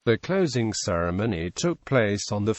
The closing ceremony took place on 1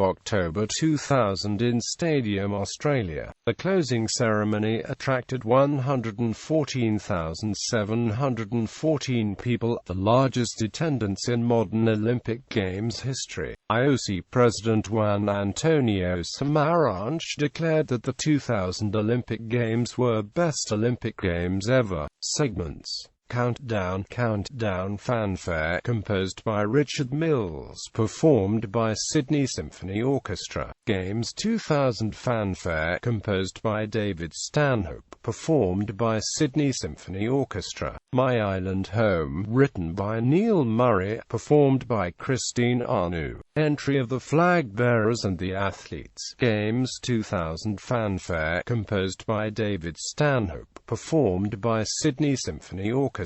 October 2000 in Stadium Australia. The closing ceremony attracted 114,714 people, the largest attendance in modern Olympic Games history. IOC President Juan Antonio Samaranch declared that the 2000 Olympic Games were best Olympic Games ever. Segments. Countdown fanfare composed by Richard Mills, performed by Sydney Symphony Orchestra. Games 2000 fanfare composed by David Stanhope, performed by Sydney Symphony Orchestra. My Island Home, written by Neil Murray, performed by Christine Anu. Entry of the flag bearers and the athletes. Games 2000 fanfare composed by David Stanhope, performed by Sydney Symphony Orchestra.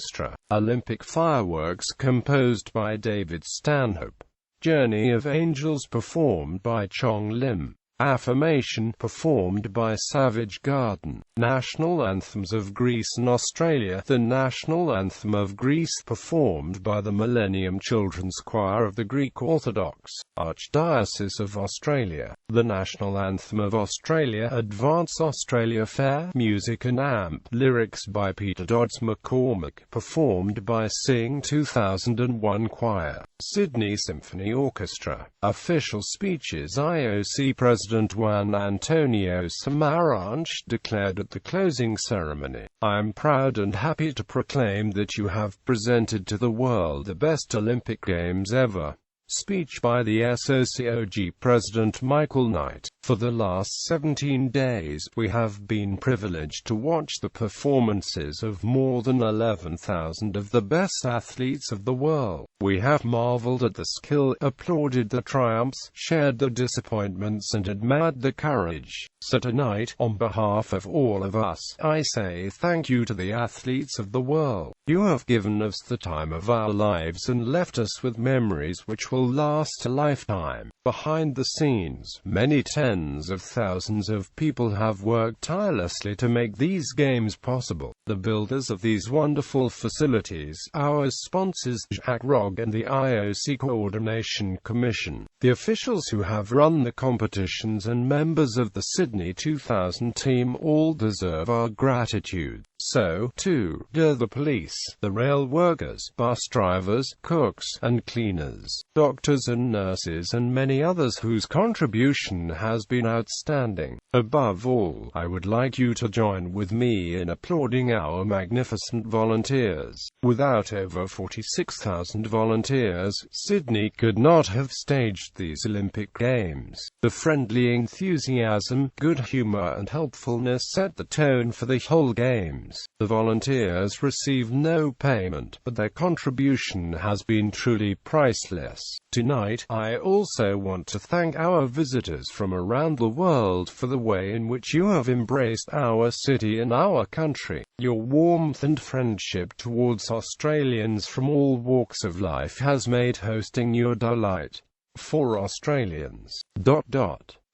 Olympic fireworks composed by David Stanhope. Journey of Angels performed by Chong Lim. Affirmation performed by Savage Garden. National Anthems of Greece and Australia. The National Anthem of Greece performed by the Millennium Children's Choir of the Greek Orthodox Archdiocese of Australia. The National Anthem of Australia. Advance Australia Fair. Music and amp. Lyrics by Peter Dodds McCormack, performed by Sing 2001 Choir. Sydney Symphony Orchestra. Official speeches. IOC President Juan Antonio Samaranch declared at the closing ceremony, "I am proud and happy to proclaim that you have presented to the world the best Olympic Games ever." Speech by the SOCOG President Michael Knight. For the last 17 days, we have been privileged to watch the performances of more than 11,000 of the best athletes of the world. We have marveled at the skill, applauded the triumphs, shared the disappointments and admired the courage. So tonight, on behalf of all of us, I say thank you to the athletes of the world. You have given us the time of our lives and left us with memories which will last a lifetime. Behind the scenes, many tens of thousands of people have worked tirelessly to make these games possible. The builders of these wonderful facilities, our sponsors Jack Rogg and the IOC Coordination Commission, the officials who have run the competitions and members of the Sydney 2000 team all deserve our gratitude. So, too, do the police, the rail workers, bus drivers, cooks, and cleaners, doctors and nurses and many others whose contribution has been outstanding. Above all, I would like you to join with me in applauding our magnificent volunteers. Without over 46,000 volunteers, Sydney could not have staged these Olympic Games. The friendly enthusiasm, good humor and helpfulness set the tone for the whole Games. The volunteers receive no payment, but their contribution has been truly priceless. Tonight, I also want to thank our visitors from around the world for the way in which you have embraced our city and our country. Your warmth and friendship towards Australians from all walks of life has made hosting your delight. For Australians.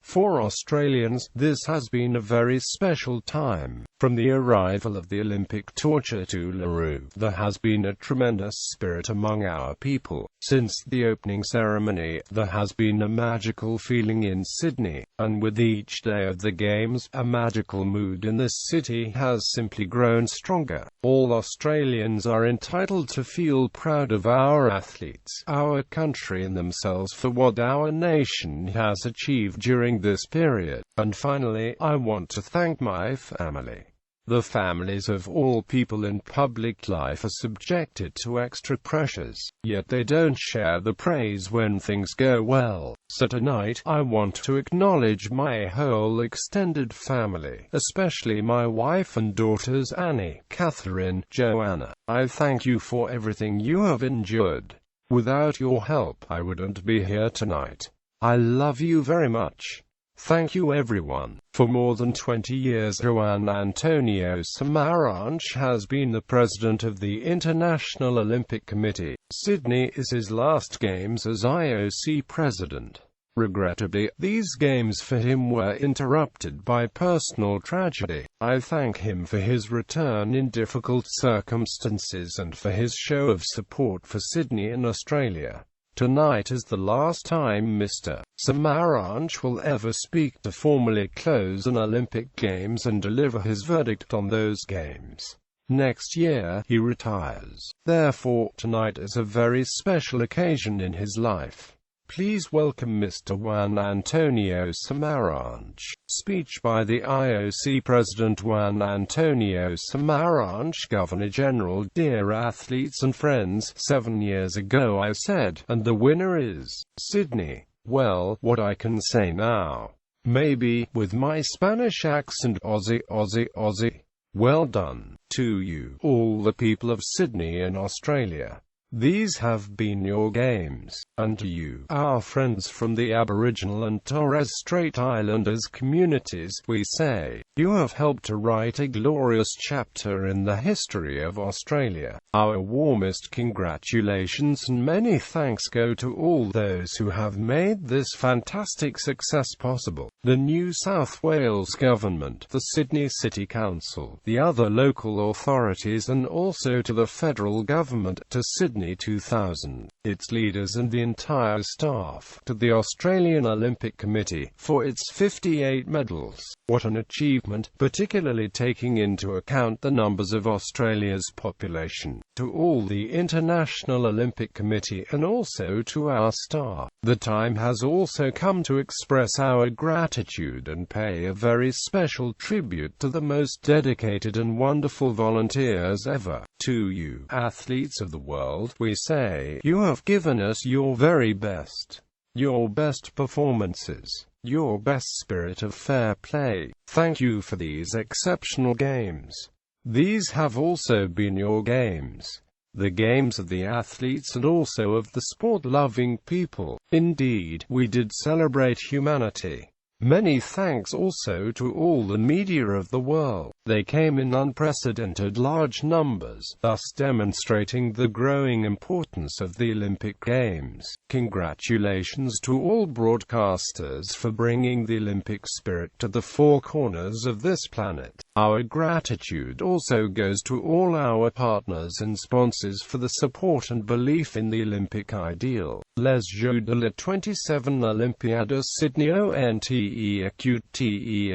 For Australians, this has been a very special time. From the arrival of the Olympic torch to Uluru, there has been a tremendous spirit among our people. Since the opening ceremony, there has been a magical feeling in Sydney, and with each day of the Games, a magical mood in this city has simply grown stronger. All Australians are entitled to feel proud of our athletes, our country and themselves for what our nation has achieved during this period. And finally, I want to thank my family. The families of all people in public life are subjected to extra pressures, yet they don't share the praise when things go well. So tonight, I want to acknowledge my whole extended family, especially my wife and daughters Annie, Catherine, Joanna. I thank you for everything you have endured. Without your help, I wouldn't be here tonight. I love you very much. Thank you everyone. For more than 20 years Juan Antonio Samaranch has been the president of the International Olympic Committee. Sydney is his last Games as IOC president. Regrettably, these games for him were interrupted by personal tragedy. I thank him for his return in difficult circumstances and for his show of support for Sydney and Australia. Tonight is the last time Mr. Samaranch will ever speak to formally close an Olympic Games and deliver his verdict on those games. Next year, he retires. Therefore, tonight is a very special occasion in his life. Please welcome Mr. Juan Antonio Samaranch. Speech by the IOC President Juan Antonio Samaranch. Governor General. Dear athletes and friends, 7 years ago I said, and the winner is Sydney. Well, what I can say now? Maybe, with my Spanish accent, Aussie. Well done to you, all the people of Sydney in Australia. These have been your games, and to you, our friends from the Aboriginal and Torres Strait Islanders communities, we say, you have helped to write a glorious chapter in the history of Australia. Our warmest congratulations and many thanks go to all those who have made this fantastic success possible. The New South Wales Government, the Sydney City Council, the other local authorities and also to the federal government, to Sydney 2000, its leaders and the entire staff, to the Australian Olympic Committee, for its 58 medals. What an achievement, particularly taking into account the numbers of Australia's population. To all the International Olympic Committee and also to our staff. The time has also come to express our gratitude and pay a very special tribute to the most dedicated and wonderful volunteers ever. To you, athletes of the world, we say, you have given us your very best. Your best performances. Your best spirit of fair play. Thank you for these exceptional games. These have also been your games. The games of the athletes and also of the sport-loving people. Indeed, we did celebrate humanity. Many thanks also to all the media of the world. They came in unprecedented large numbers, thus demonstrating the growing importance of the Olympic Games. Congratulations to all broadcasters for bringing the Olympic spirit to the four corners of this planet. Our gratitude also goes to all our partners and sponsors for the support and belief in the Olympic ideal. Les Jeux de la 27 Olympiades Sydney Onte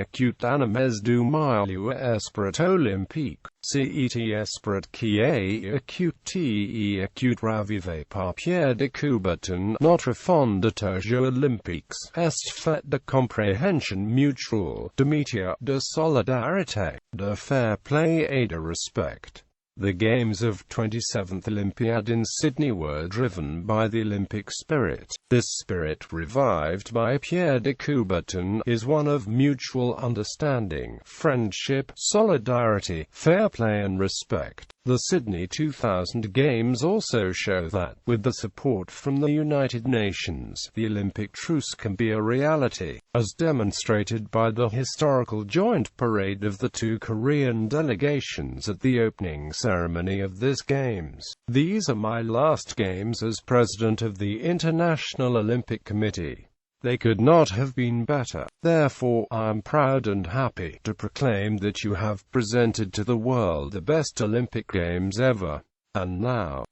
acute animes du milieu esprit olympique. Cet esprit qui est acute ravivé par Pierre de Coubertin, notre fondateur Jeux olympiques, est fait de compréhension mutuelle, de métier, de solidarité, de fair play et de respect. The games of 27th Olympiad in Sydney were driven by the Olympic spirit. This spirit, revived by Pierre de Coubertin, is one of mutual understanding, friendship, solidarity, fair play and respect. The Sydney 2000 Games also show that, with the support from the United Nations, the Olympic truce can be a reality, as demonstrated by the historical joint parade of the two Korean delegations at the opening ceremony of this Games. These are my last Games as President of the International Olympic Committee. They could not have been better. Therefore, I am proud and happy to proclaim that you have presented to the world the best Olympic Games ever. And now,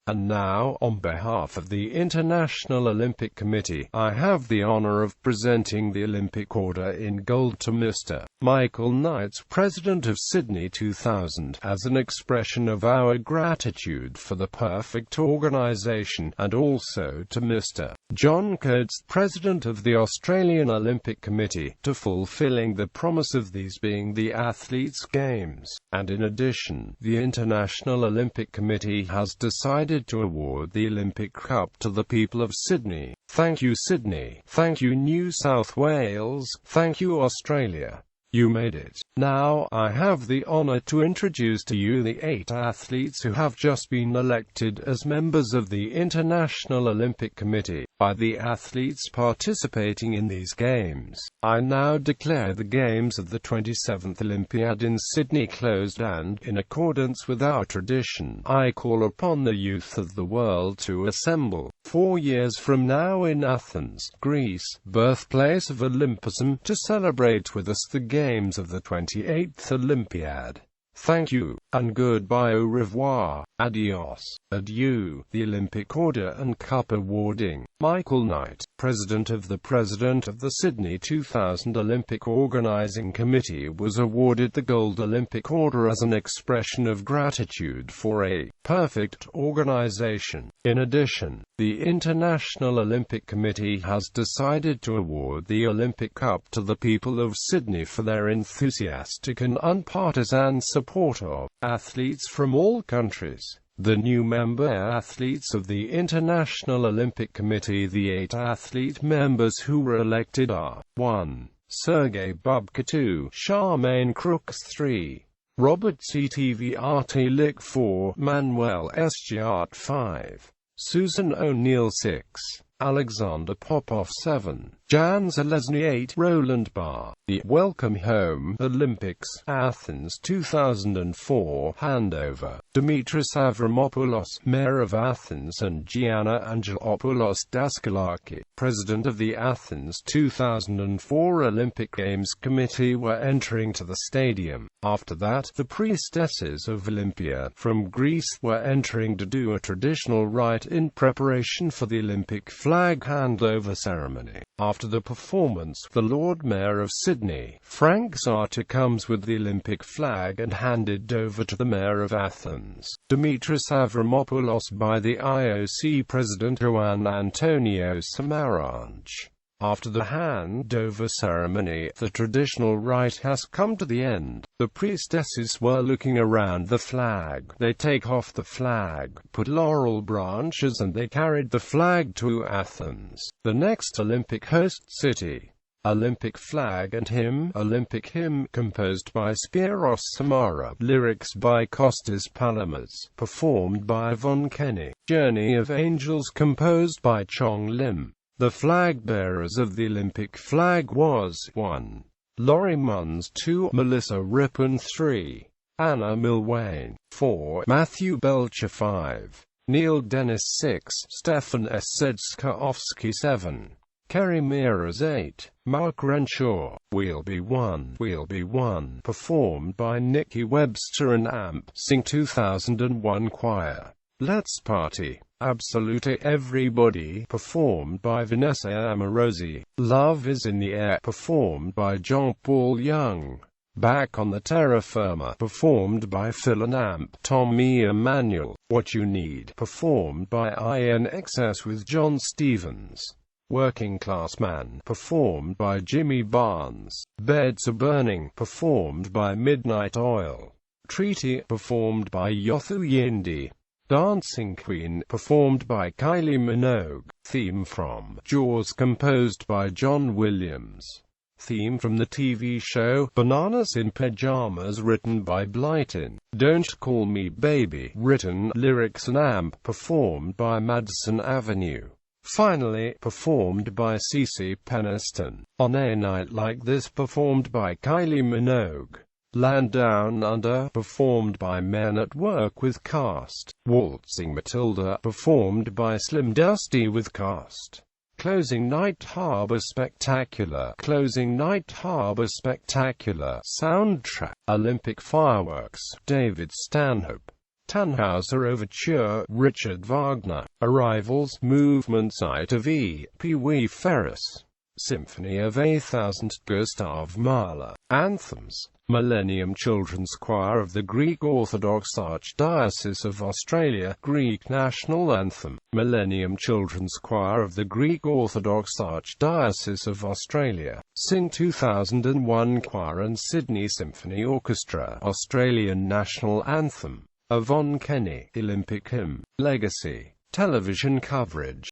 And now, on behalf of the International Olympic Committee, I have the honor of presenting the Olympic Order in Gold to Mr. Michael Knights, President of Sydney 2000, as an expression of our gratitude for the perfect organization, and also to Mr. John Coates, President of the Australian Olympic Committee, to fulfilling the promise of these being the athletes' games. And in addition, the International Olympic Committee has decided to award the Olympic Cup to the people of Sydney. Thank you, Sydney. Thank you, New South Wales. Thank you, Australia. You made it. Now, I have the honor to introduce to you the 8 athletes who have just been elected as members of the International Olympic Committee by the athletes participating in these games. I now declare the games of the 27th Olympiad in Sydney closed, and, in accordance with our tradition, I call upon the youth of the world to assemble 4 years from now in Athens, Greece, birthplace of Olympism, to celebrate with us the games of the 28th Olympiad. Thank you, and goodbye, au revoir. Adios, adieu, the Olympic Order and Cup awarding. Michael Knight, President of the Sydney 2000 Olympic Organising Committee, was awarded the Gold Olympic Order as an expression of gratitude for a perfect organisation. In addition, the International Olympic Committee has decided to award the Olympic Cup to the people of Sydney for their enthusiastic and unpartisan support of athletes from all countries. The new member athletes of the International Olympic Committee. The 8 athlete members who were elected are: 1. Sergei Bubka, 2. Charmaine Crooks, 3. Robert Ctvrtlik, 4. Manuel Sgiart, 5. Susan O'Neill, 6. Alexander Popov, 7. Jan Zelezny, 8. Roland Barr. The Welcome Home Olympics, Athens 2004 handover. Dimitris Avramopoulos, Mayor of Athens, and Gianna Angelopoulos Daskalaki, President of the Athens 2004 Olympic Games Committee, were entering to the stadium. After that, the priestesses of Olympia from Greece were entering to do a traditional rite in preparation for the Olympic flag handover ceremony. After the performance, the Lord Mayor of Sydney, Frank Zarta, comes with the Olympic flag and handed over to the Mayor of Athens, Dimitris Avramopoulos, by the IOC President Juan Antonio Samaranch. After the handover ceremony, the traditional rite has come to the end. The priestesses were looking around the flag. They take off the flag, put laurel branches, and they carried the flag to Athens, the next Olympic host city. Olympic flag and hymn. Olympic hymn, composed by Spiros Samara. Lyrics by Kostas Palamas. Performed by Yvonne Kenny. Journey of Angels, composed by Chong Lim. The flag-bearers of the Olympic flag was: 1. Laurie Munns, 2. Melissa Rippon, 3. Anna Milwain, 4. Matthew Belcher, 5. Neil Dennis, 6. Stefan Sedskaovsky, 7. Kerry Mears, 8. Mark Renshaw. We'll Be One, We'll Be One, performed by Nikki Webster and AMP Sing 2001 Choir. Let's Party, Absolutely Everybody, performed by Vanessa Amorosi. Love Is in the Air, performed by Jean-Paul Young. Back on the Terra Firma, performed by Phil and AMP Tommy Emmanuel. What You Need, performed by INXS with John Stevens. Working Class Man, performed by Jimmy Barnes. Beds Are Burning, performed by Midnight Oil. Treaty, performed by Yothu Yindi. Dancing Queen, performed by Kylie Minogue. Theme from Jaws, composed by John Williams. Theme from the TV show Bananas in Pajamas, written by Blyton. Don't Call Me Baby, written, lyrics and AMP, performed by Madison Avenue. Finally, performed by Cece Peniston. On a Night Like This, performed by Kylie Minogue. Land Down Under, performed by Men at Work with Cast. Waltzing Matilda, performed by Slim Dusty with Cast. Closing Night Harbor Spectacular. Closing Night Harbor Spectacular soundtrack. Olympic Fireworks, David Stanhope. Tannhauser Overture, Richard Wagner. Arrivals, Movement Sight of E. Pee Wee Ferris. Symphony of 8000, Gustav Mahler. Anthems. Millennium Children's Choir of the Greek Orthodox Archdiocese of Australia, Greek National Anthem. Millennium Children's Choir of the Greek Orthodox Archdiocese of Australia, Sing 2001 Choir and Sydney Symphony Orchestra. Australian National Anthem. Yvonne Kenny, Olympic Hymn. Legacy. Television coverage.